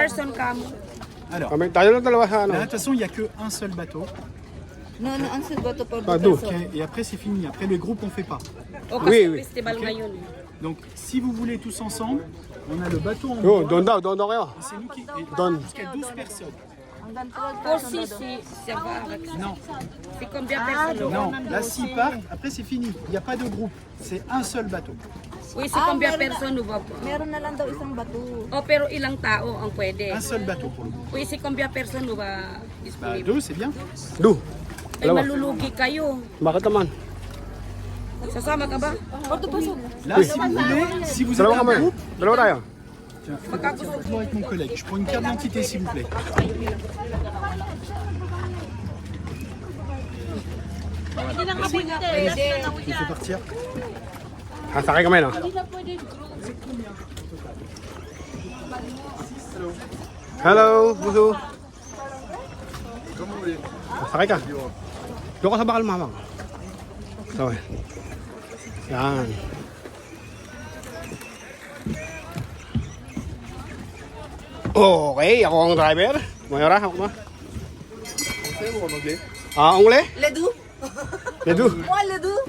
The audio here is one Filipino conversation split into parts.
person kamo. Alors, Kami, tayo lang dalawa sa ano. là, de toute façon, il n'y a qu'un seul bateau. Non, non, un seul bateau pour Ah, deux d'où personnes. Ok, et après, c'est fini. Après, les groupes, on fait pas. O Oui, kasi oui. festival ngayon. Donc, si vous voulez tous ensemble, on a le bateau en Yo, bois. doon daw kayo. C'est nous qui. et Doon. Jusqu'à 12 personnes. Hanggang 12 Por personnes si na doon. siya ba? Non, Si combien person? non. Là, s'ils partent, après, c'est fini. Il n'y a pas de groupe. C'est un seul bateau. Uy, si combien person ba po? Meron na lang daw isang bato. O pero ilang tao ang pwede? Un seul bateau pour le coup. Uy, si combien person ba Bah, disponible? deux, c'est bien. Do. Ay dalawa. malulugi kayo. Bakit naman? Sasama ka ba? Là, si vous voulez, si vous avez Dalawa un kami. groupe, Dalawa tayo. tiens, faites un petit rapprochement avec mon collègue. Je prends une carte d'identité, s'il vous plaît. Je fais partir. Sakay kami, no? Hello, Buso. Sakay ka. Doon ka sa bakal, mamang. Okay. Yan. Okay, ako ang driver. Mayora, ako ba? Anglais? Ledoux? Ledoux. Moi, ledoux.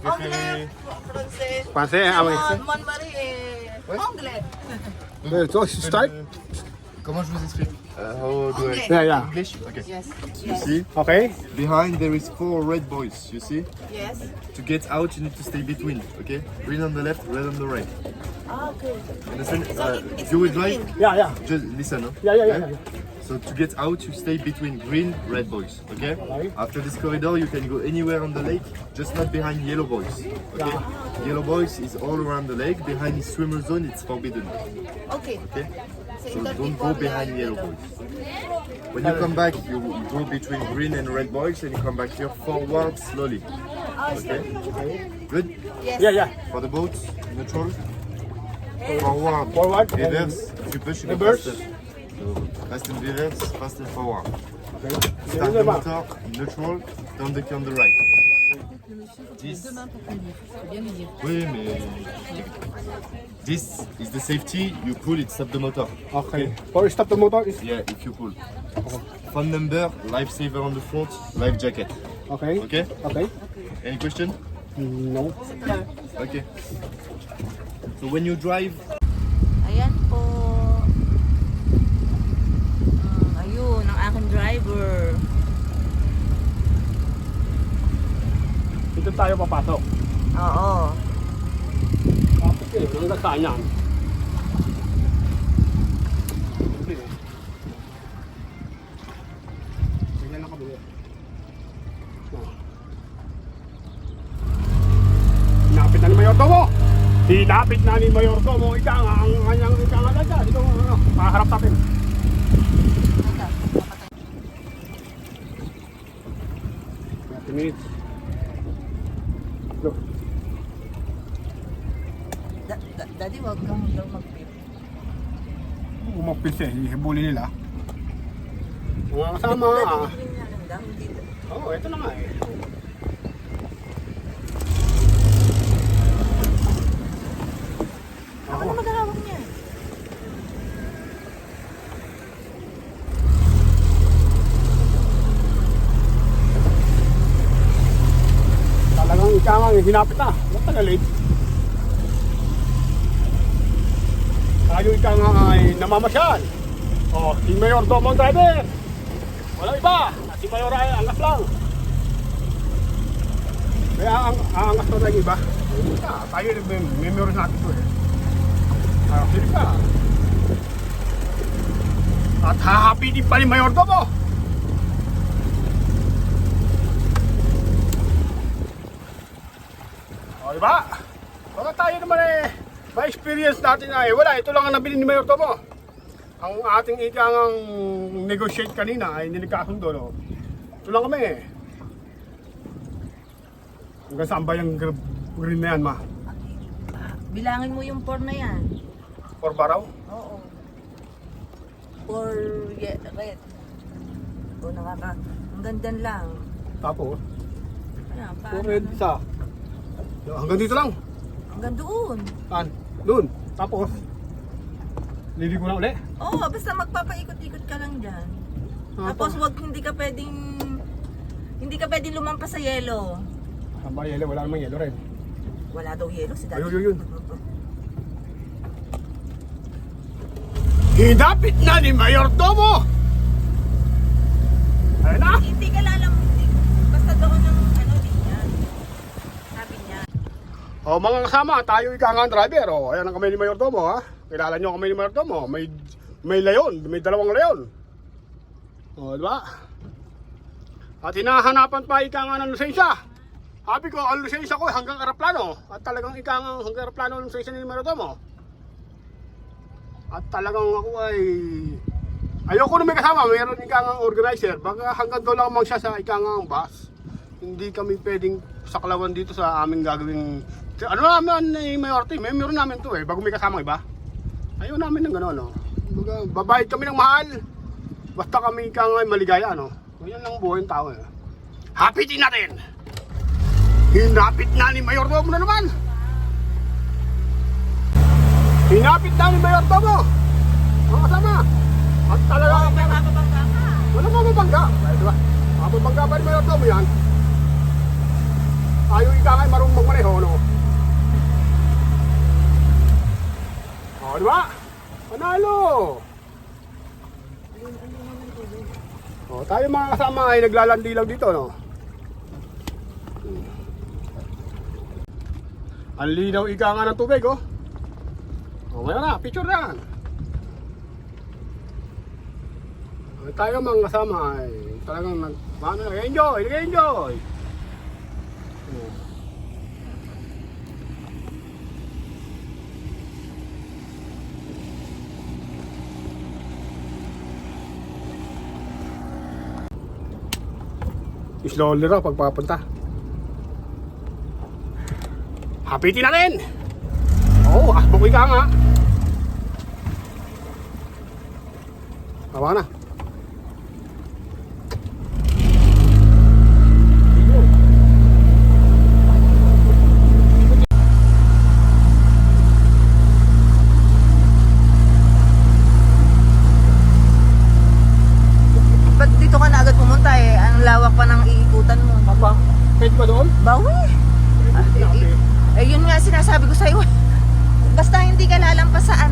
Anglais, français. Français, ah oui. Mon mari est anglais. So, start? Comment je vous explique? How do I Yeah, yeah. English? Okay. Yes. You see, Okay. behind there is 4 red boys. You see? Yes. To get out, you need to stay between. Okay? Green on the left, red on the right. Ah, okay. Understand? It's You will drive. Yeah, yeah. Just listen. Huh? Yeah. So to get out, you stay between green, red boys. Okay? Okay. After this corridor, you can go anywhere on the lake, just not behind yellow boys. Okay? Yellow boys is all around the lake. Behind the swimmer zone, it's forbidden. Okay. Okay? So, So that don't before go behind the yellow boys. When you come back, you go between green and red boys, and you come back here forward slowly. Okay? Good? Yes. Yeah. For the boat, neutral. Forward. Forward. Reverse. If you push, you go Reverse. faster. So fast and reverse, fast and forward. Okay. Start the motor, neutral, turn the key on the right. 10. Oui, mais... This is the safety, you pull it, stop the motor. Okay. For stop the motor is... Yeah, if you pull. Phone number, lifesaver on the front, life jacket. Okay. Okay? Okay. Any question? No. Okay. So when you drive, Ayan po. Ayun, ang aking driver. Dito tayo papasok. Oo. Okay, hanggang saan yan? Ganyan lang kabili. Sinapit na ni Mayordomo! Sinapit na ni Mayordomo! Ika nga, ang kanyang ika nga lang dyan. Dito, makaharap natin. 30 minutes. Look. Daddy, wag kang daw mag-beep. Umapil siya, hihibulin nila. Mga kasama, Oo, ito na nga eh. Ako na maghahawak niya. Talagang ika nga, hinapit na. Matagal eh. Tayo ika nga ay namamasyal. O, si Mayor Domo ang driver. Walang iba. Si Mayor ay angas lang. Kaya ang angas na ng iba. Tayo memories natin ito eh. Sige ka. At hahapitin pa ni Mayor Domo. O, diba? Baka tayo naman eh, ma-experience natin na eh. Wala, ito lang ang nabili ni Mayor Tomo. Ang ating ikangang negotiate kanina ay niligkasundo, no? Ito lang kami eh. Hanggang saan ba yung green na yan, ma? Bilangin mo yung 4 na yan. Or baraw? Oo. 4 red. O nakaka... Ang gandan lang. Tapos? Ayan, Or red, isa. Hanggang dito lang. Hanggang doon. Saan? Doon. Tapos? Liligo na ulit. Oo, basta magpapaikot-ikot ka lang dyan. Tapos hindi ka pwedeng lumampas sa yelo. Saan ba yelo? Wala namang yelo rin. Wala daw yelo si Daddy. Ayun. Hinapit na ni Mayordomo! Ayun na! Hindi ka lalamutin. Basta doon ng linya. Sabi niya. O mga kasama, tayo ika nga ang driver. O, ayan ang kamay ni Mayordomo ha. Kilala nyo ang kamay ni Mayordomo. May layon, may dalawang layon. O, diba? At hinahanapan pa ika nga ng lisensya. Sabi ko, ang lisensya ko hanggang aeroplano. At talagang ika nga hanggang aeroplano ang lisensya ni Mayordomo. At talagang ako ay ayoko na may kasama, mayroon ika nga organizer. Baka hanggang doon lang siya sa ika nga bus. Hindi kami pwedeng saklawan dito sa aming gagawing ano naman ni Mayorte, meron namin to bago may kasama iba. Ayaw namin ng gano'n, no. Babayad kami ng mahal. Basta kami ika nga maligaya, no. Ganyan lang buhay ng tao, Hapitin natin! Hinapit na ni Mayordomo na naman! Hinapit na ni Mayordomo! Mga kasama! At talaga Mababangga ka. walang mababangga. Diba? Mababangga pa ni Mayordomo yan. Ayaw ika nga marunong magmaneho, no? O, diba? Panalo! O, tayo mga kasama ay naglalandi lang dito, no? Ang linaw ika nga ng tubig, oh. O, ngayon na, picture na. Tayo mga kasama ay talagang nag-enjoy. Slowly raw pagpapunta. Hapitin na rin! Oo, asbok ika nga. Tawa na. Ba't dito ka na agad pumunta Ang lawak pa ng iikutan mo. Papa, pwede ba doon? Bawi. Yun nga sinasabi ko sa'yo. Basta hindi ka lalampas sa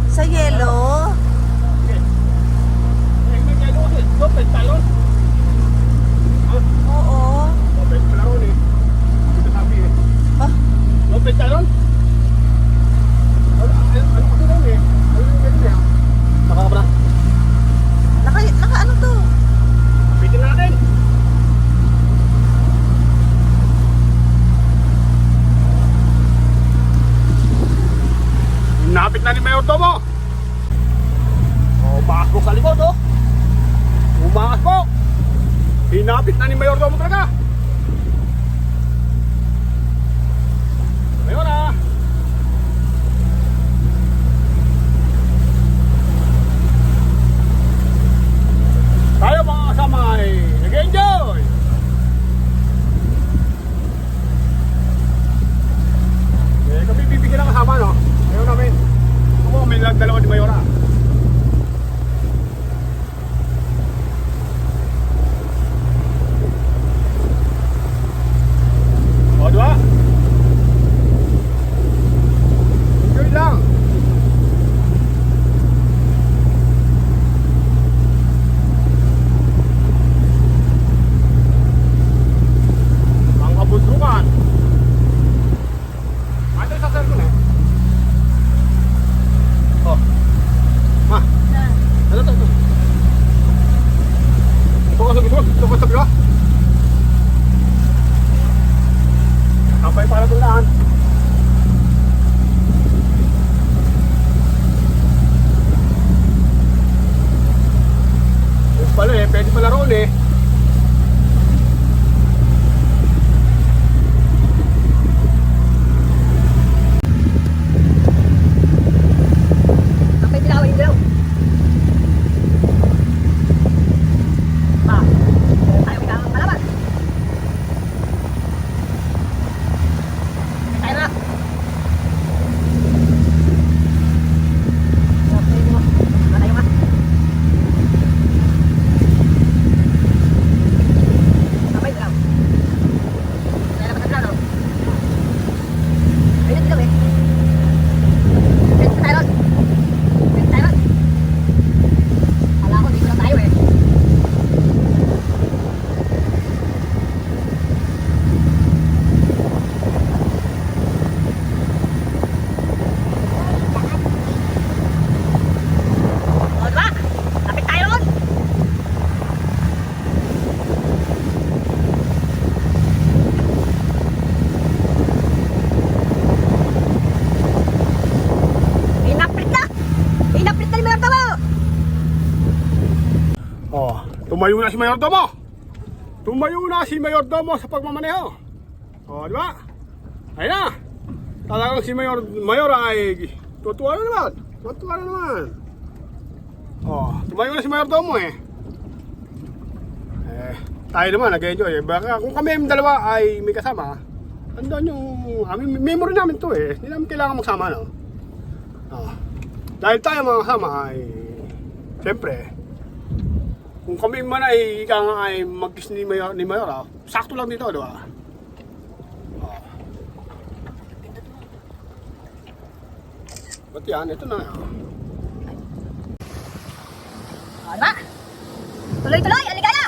sa yelo. Oo. Ah, naka ano to? Napit na ni Mayordomo. Umaasbok sa likod, oh. Umaasbok. Hinapit na ni Mayordomo talaga. Ngayon na. Tayo mga kasama ay nag-enjoy. Kami bibigyan ng kasama, no? Ayaw namin. Ako, may dalawa ni Mayora. O, diba? Enjoy lang. tumayo na si Mayordomo. Tumayo na si Mayordomo sa pagmamaneho. O, di ba? Ayun na. Talagang si Mayor ay tutuwa na naman. Tutuwa na naman. O, tumayo na si Mayordomo eh. Tayo naman nag-enjoy eh. Baka kung kami yung dalawa ay may kasama, andun yung memory namin to eh. Hindi namin kailangan magsama, no? Dahil tayo mga kasama ay siyempre kung kami man ay ika nga ay mag-kiss ni Mayor, sakto lang dito, di ba? Ba't yan? Ito na. Diba? Tuloy-tuloy, aligaya!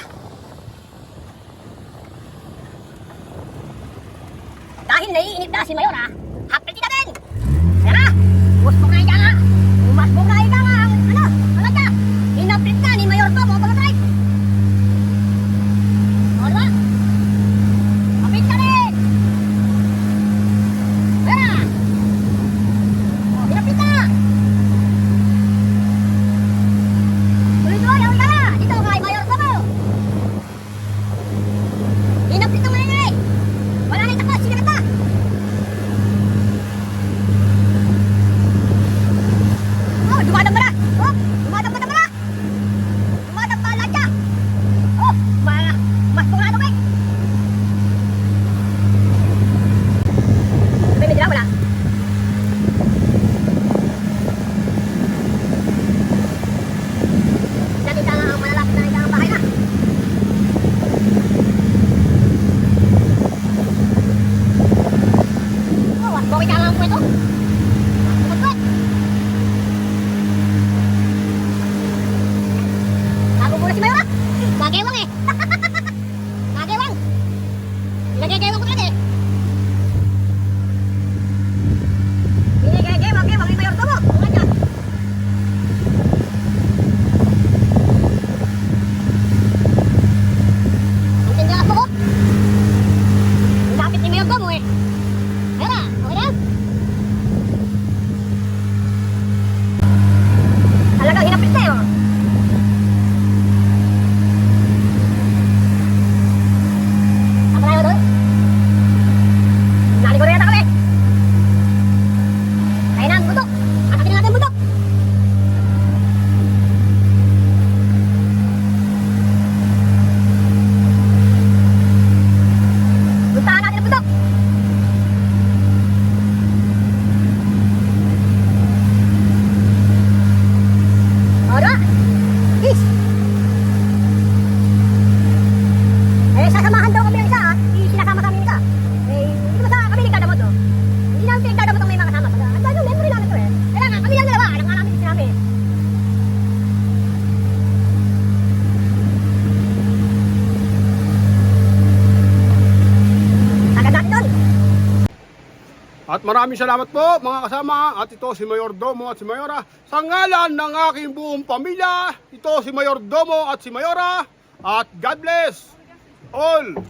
Dahil naiinip na si Mayor, hapit ka din! Kaya na, umasbog na ika nga! Umasbog na ika nga! Ano ka? Inapit na ni Mayor to, mga pag-drive! O, diba? Hapit ka din! Kaya na! O, inapit na! Tuloy-tuloy, aligaya! Dito kay Mayor to mo! Inapit na mga nga eh! Wala na itakot, sinagat na! Oh, dumadang ba na? Oh, dumadang ba na ba na? Dumadang ba lang siya? Oh, mas pungado ka eh! Sabi, medyo lang wala. Dati ka nga ang malalapit na isang bahay na. Oh, bakit ka lang ang kwento? Magkwet! Tago muna si Mayor ah! Gagewang eh! Gagewang! Nagagewang ko talaga eh! Ginagagewang ni Mayor to mo! Tungan niya! Ang tindihan ako ko! Ang lapit ni Mayor to mo eh! Ayan na! Okay na? Talagang hinapit na yun! Apa tayo doon? Naligo rin yata kami! Kaya na ang bundok! Akatin natin ang bundok! Puntahan natin ang bundok! O, diba? Peace! Eh, sasamahan daw kami ng isa ah. Sinasama kami ng isa. Eh, hindi naman sa kami nagdadamot oh. Hindi namin pinagdadamot ang may mga kasama. Ang dahil yung memory namin to eh. Kaya nga, kami lang dalawa. Alam nga namin sinabi. Agad natin doon. At maraming salamat po mga kasama. At ito si Mayordomo at si Mayora. Sa ngalan ng aking buong pamilya, ito si Mayordomo at si Mayora. At God bless all!